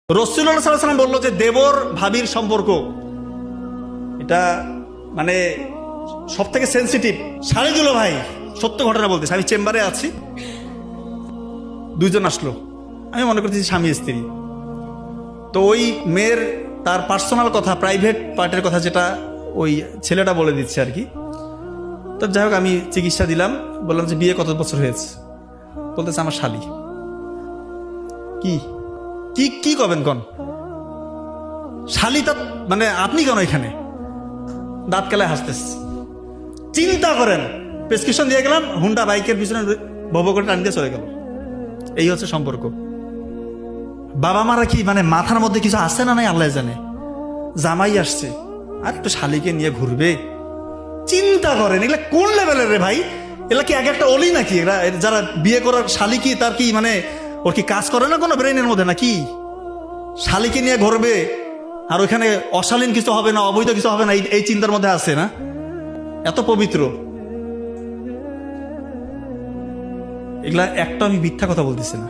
রাসূলুল্লাহ সাল্লাল্লাহু আলাইহি ওয়াসাল্লাম বললো যে দেবর ভাবির সম্পর্ক এটা মানে সব থেকে সেন্সিটিভ। শাড়িগুলো ভাই সত্য ঘটনা বলতেছে, আমি চেম্বারে আছি, দুইজন আসলো, আমি মনে করছি স্বামী স্ত্রী। তো ওই মেয়ের তার পার্সোনাল কথা, প্রাইভেট পার্টের কথা যেটা ওই ছেলেটা বলে দিচ্ছে আর কি। তো যাই হোক আমি চিকিৎসা দিলাম, বললাম যে বিয়ে কত বছর হয়েছে, বলতেছে আমার শালি। কি কি কি করবেন কন শালি? তা মানে আপনি কেন এখানে? দাঁত কেলায় হাসতেছে। চিন্তা করেন, প্রেসক্রিপশন দিয়ে গেলাম, হুন্ডা বাইকের পিছনে ভব করে টান দিয়ে চলে গেল। এই হচ্ছে সম্পর্ক। বাবা মারা কি মানে মাথার মধ্যে কিছু আসছে না নাই আল্লাহ জানে। জামাই আসছে আর একটু শালিকে নিয়ে ঘুরবে, চিন্তা করেন এগুলা কোন লেভেলের রে ভাই? এগুলা কি এক একটা অলি নাকি? এরা যারা বিয়ে করার শালি কি তার কি মানে ওর কি কাজ করে না কোনো ব্রেনের মধ্যে নাকি? শালিকে নিয়ে ঘুরবে আর ওইখানে অশালীন কিছু হবে না, অবৈধ কিছু হবে না, এই চিন্তার মধ্যে আছে না? এত পবিত্র এগুলা একটা, আমি মিথ্যা কথা বলতেছি না।